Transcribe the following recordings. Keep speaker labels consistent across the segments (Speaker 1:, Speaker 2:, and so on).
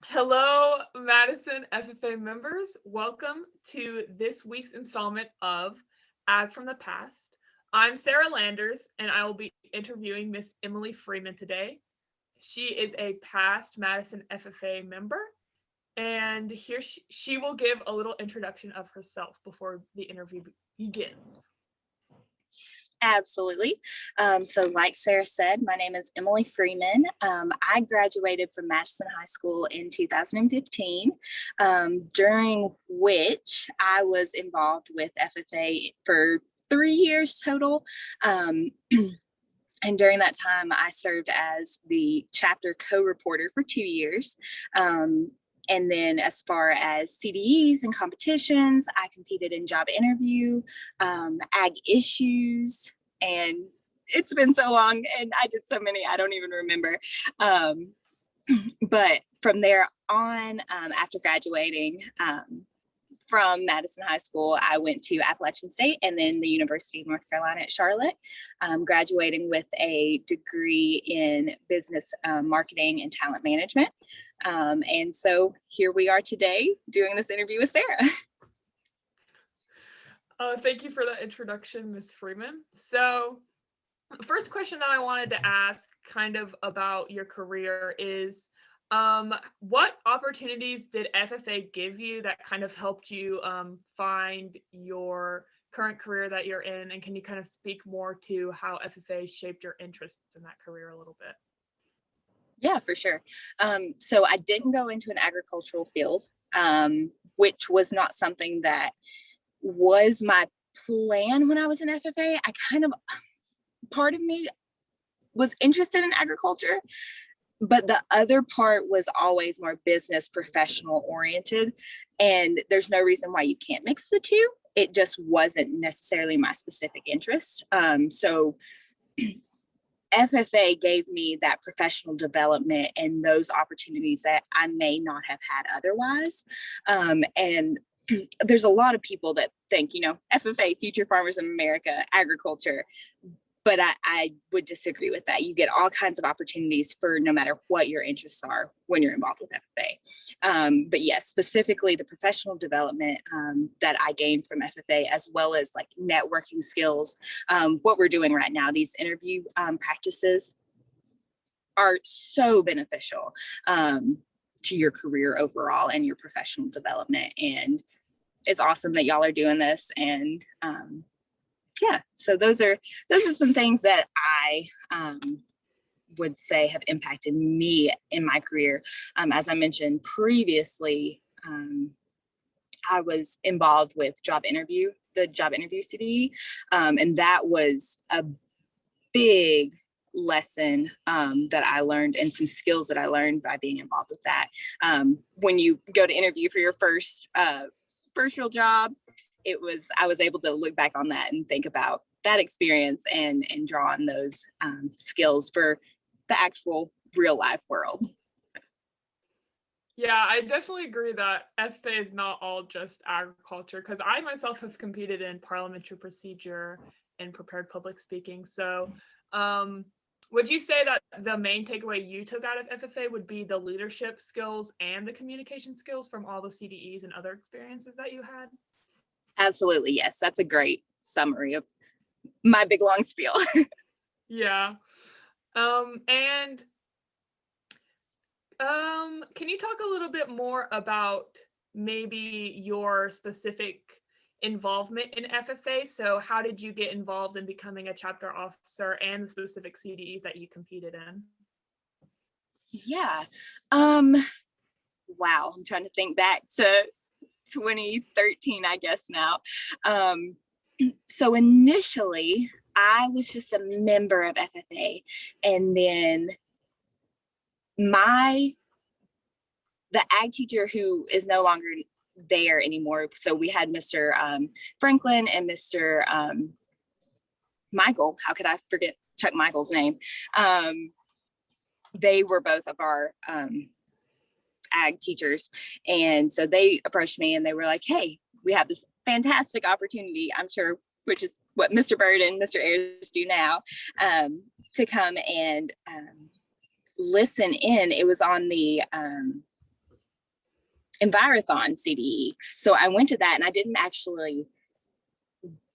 Speaker 1: Hello, Madison FFA members. Welcome to this week's installment of Ag from the Past. I'm Sarah Landers, and I will be interviewing Miss Emily Freeman today. She is a past Madison FFA member, and here she will give a little introduction of herself before the interview begins.
Speaker 2: Absolutely. So like Sarah said, my name is Emily Freeman. I graduated from Madison High School in 2015, during which I was involved with FFA for 3 years total. And during that time, I served as the chapter co-reporter for 2 years. And then as far as CDEs and competitions, I competed in job interview, ag issues, and it's been so long and I did so many, I don't even remember. But from there on, after graduating from Madison High School, I went to Appalachian State and then the University of North Carolina at Charlotte, graduating with a degree in business marketing and talent management. And so here we are today doing this interview with Sarah.
Speaker 1: Thank you for that introduction, Ms. Freeman. So the first question that I wanted to ask kind of about your career is, what opportunities did FFA give you that kind of helped you find your current career that you're in? And can you kind of speak more to how FFA shaped your interests in that career a little bit?
Speaker 2: Yeah, for sure. So I didn't go into an agricultural field, which was not something that was my plan when I was in FFA. Part of me was interested in agriculture, but the other part was always more business professional oriented. And there's no reason why you can't mix the two. It just wasn't necessarily my specific interest. So FFA gave me that professional development and those opportunities that I may not have had otherwise. And there's a lot of people that think, FFA, Future Farmers of America, agriculture, but I would disagree with that. You get all kinds of opportunities for no matter what your interests are when you're involved with FFA. But yes, specifically the professional development that I gained from FFA, as well as like networking skills. What we're doing right now, these interview practices are so beneficial to your career overall and your professional development. And it's awesome that y'all are doing this. And yeah, so those are some things that I would say have impacted me in my career. As I mentioned previously, I was involved with the job interview CDE, and that was a big lesson that I learned, and some skills that I learned by being involved with that. When you go to interview for your first real job, I was able to look back on that and think about that experience and draw on those skills for the actual real life world.
Speaker 1: Yeah, I definitely agree that FFA is not all just agriculture, because I myself have competed in parliamentary procedure and prepared public speaking. So would you say that the main takeaway you took out of FFA would be the leadership skills and the communication skills from all the CDEs and other experiences that you had?
Speaker 2: Absolutely, yes. That's a great summary of my big long spiel.
Speaker 1: Yeah. And can you talk a little bit more about maybe your specific involvement in FFA? So how did you get involved in becoming a chapter officer and the specific CDEs that you competed in?
Speaker 2: Yeah. Wow. I'm trying to think back to 2013, I guess now. So initially, I was just a member of FFA, and then the ag teacher, who is no longer there anymore. So we had Mr. Franklin and Mr. Michael. How could I forget Chuck Michael's name? They were both of our ag teachers. And so they approached me and they were like, hey, we have this fantastic opportunity, I'm sure, which is what Mr. Bird and Mr. Ayers do now, to come and listen in. It was on the Envirothon CDE. So I went to that, and I didn't actually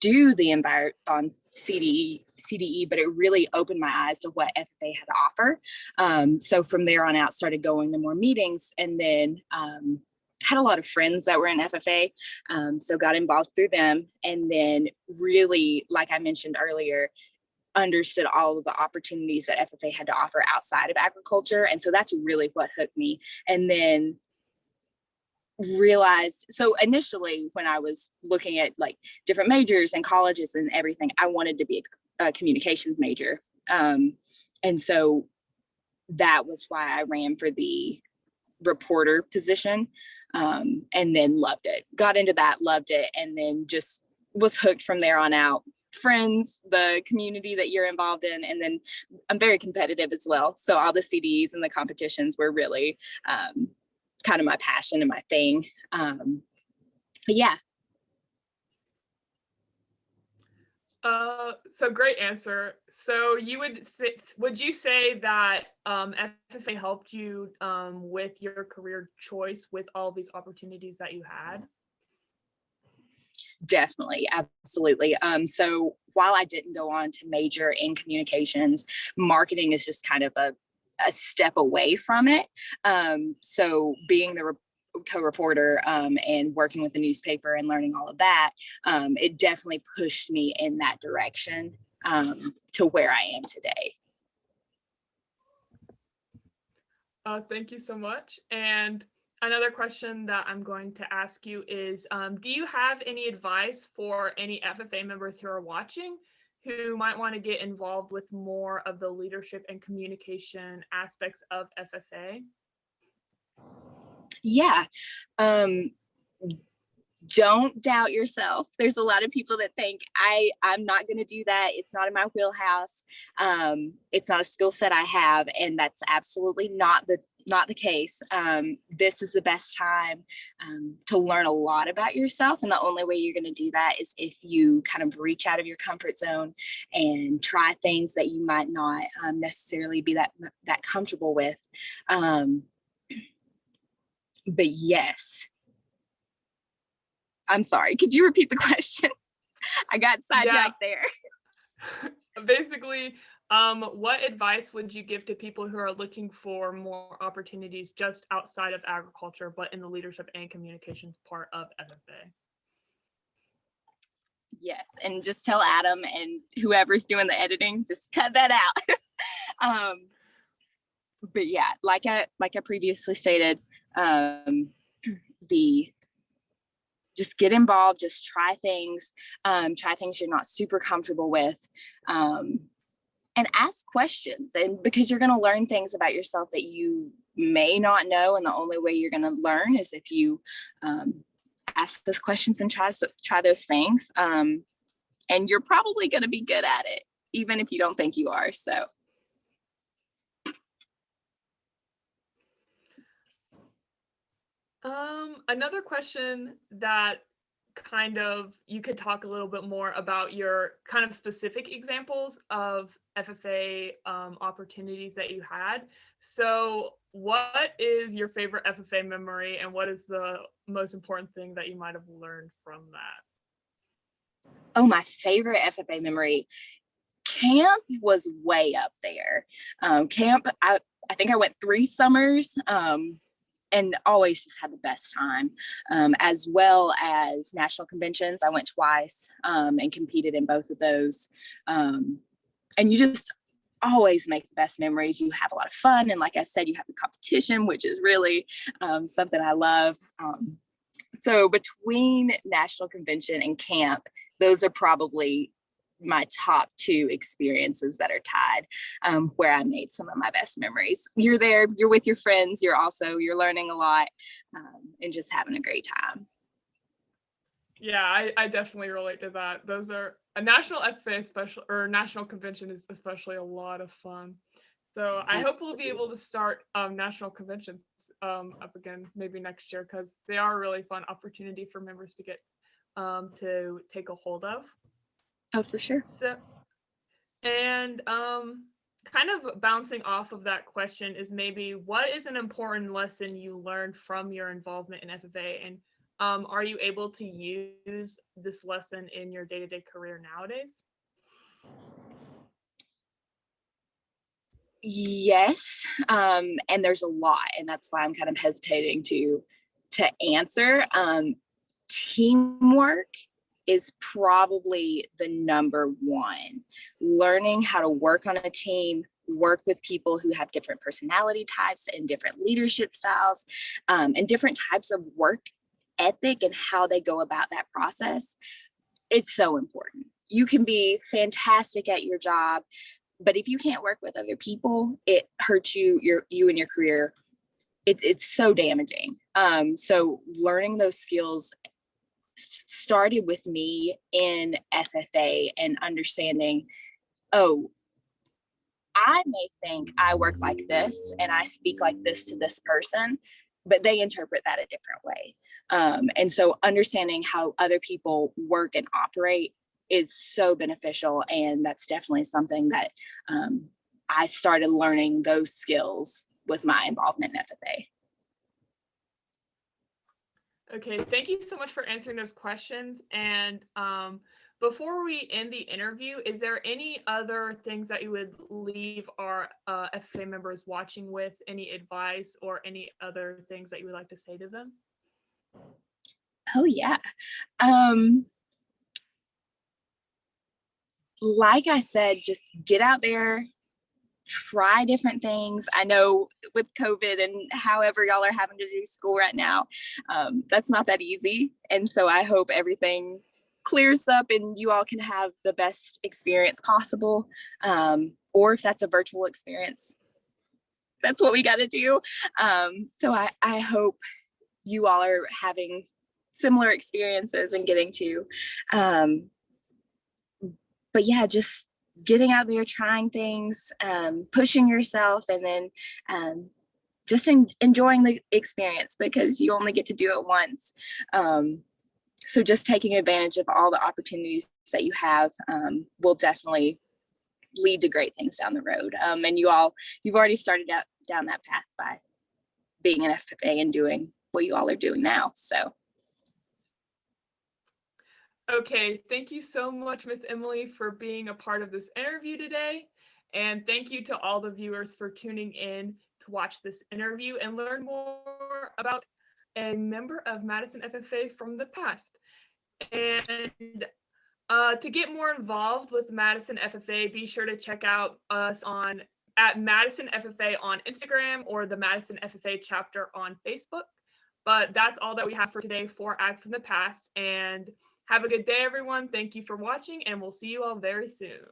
Speaker 2: do the Envirothon CDE, but it really opened my eyes to what FFA had to offer. So from there on out, started going to more meetings, and then had a lot of friends that were in FFA, so got involved through them, and then really, like I mentioned earlier, understood all of the opportunities that FFA had to offer outside of agriculture. And so that's really what hooked me. And then realized, so initially when I was looking at like different majors and colleges and everything, I wanted to be a communications major. And so that was why I ran for the reporter position, and then loved it, got into that, loved it, and then just was hooked from there on out. Friends, the community that you're involved in, and then I'm very competitive as well. So all the CDs and the competitions were really kind of my passion and my thing. But yeah.
Speaker 1: So great answer. So would you say that FFA helped you with your career choice with all these opportunities that you had?
Speaker 2: Definitely, absolutely. So while I didn't go on to major in communications, marketing is just kind of a step away from it. So being the co-reporter and working with the newspaper and learning all of that, it definitely pushed me in that direction to where I am today.
Speaker 1: Thank you so much. And another question that I'm going to ask you is, do you have any advice for any FFA members who are watching who might want to get involved with more of the leadership and communication aspects of FFA?
Speaker 2: Yeah. Don't doubt yourself. There's a lot of people that think I'm not going to do that. It's not in my wheelhouse. It's not a skill set I have, and that's absolutely not the case. This is the best time to learn a lot about yourself, and the only way you're going to do that is if you kind of reach out of your comfort zone and try things that you might not necessarily be that comfortable with. But yes. I'm sorry, could you repeat the question? I got sidetracked there.
Speaker 1: Basically, what advice would you give to people who are looking for more opportunities just outside of agriculture, but in the leadership and communications part of FFA?
Speaker 2: Yes, and just tell Adam and whoever's doing the editing, just cut that out. But yeah, like I previously stated, just get involved, just try things you're not super comfortable with, and ask questions. And because you're going to learn things about yourself that you may not know, and the only way you're going to learn is if you ask those questions and try those things. And you're probably going to be good at it, even if you don't think you are. So.
Speaker 1: Another question that kind of you could talk a little bit more about your kind of specific examples of FFA opportunities that you had. So what is your favorite FFA memory, and what is the most important thing that you might have learned from that?
Speaker 2: Oh, my favorite FFA memory. Camp was way up there. Camp, I think I went 3 summers, and always just had the best time, as well as national conventions. I went twice and competed in both of those. And you just always make the best memories. You have a lot of fun. And like I said, you have the competition, which is really something I love. So between national convention and camp, those are probably my top 2 experiences that are tied, where I made some of my best memories. You're there, you're with your friends, you're learning a lot, and just having a great time.
Speaker 1: Yeah, I definitely relate to that. Those are a national FFA special or national convention is especially a lot of fun. So I hope we'll be able to start national conventions up again maybe next year, because they are a really fun opportunity for members to get to take a hold of.
Speaker 2: Oh, for sure.
Speaker 1: So, and kind of bouncing off of that question is maybe what is an important lesson you learned from your involvement in FFA, and are you able to use this lesson in your day-to-day career nowadays?
Speaker 2: Yes, and there's a lot, and that's why I'm kind of hesitating to answer. Teamwork is probably the number one. Learning how to work on a team, work with people who have different personality types and different leadership styles, and different types of work ethic and how they go about that process. It's so important. You can be fantastic at your job, but if you can't work with other people, it hurts you and your career. It's so damaging. So learning those skills started with me in FFA and understanding, oh, I may think I work like this and I speak like this to this person, but they interpret that a different way. And so understanding how other people work and operate is so beneficial. And that's definitely something that I started learning those skills with my involvement in FFA.
Speaker 1: Okay, thank you so much for answering those questions. And before we end the interview, is there any other things that you would leave our FFA members watching with? Any advice or any other things that you would like to say to them?
Speaker 2: Oh yeah. Like I said, just get out there, try different things. I know with COVID and however y'all are having to do school right now, that's not that easy. And so I hope everything clears up and you all can have the best experience possible. Or if that's a virtual experience, that's what we got to do. So I hope you all are having similar experiences and getting to. But yeah, just getting out there, trying things, pushing yourself, and then just enjoying the experience because you only get to do it once. So just taking advantage of all the opportunities that you have will definitely lead to great things down the road. And you've already started out down that path by being an FFA and doing what you all are doing now. So.
Speaker 1: Okay, thank you so much, Miss Emily, for being a part of this interview today. And thank you to all the viewers for tuning in to watch this interview and learn more about a member of Madison FFA from the past. And to get more involved with Madison FFA, be sure to check out us at Madison FFA on Instagram or the Madison FFA Chapter on Facebook. But that's all that we have for today for Act from the Past. And have a good day, everyone. Thank you for watching, and we'll see you all very soon.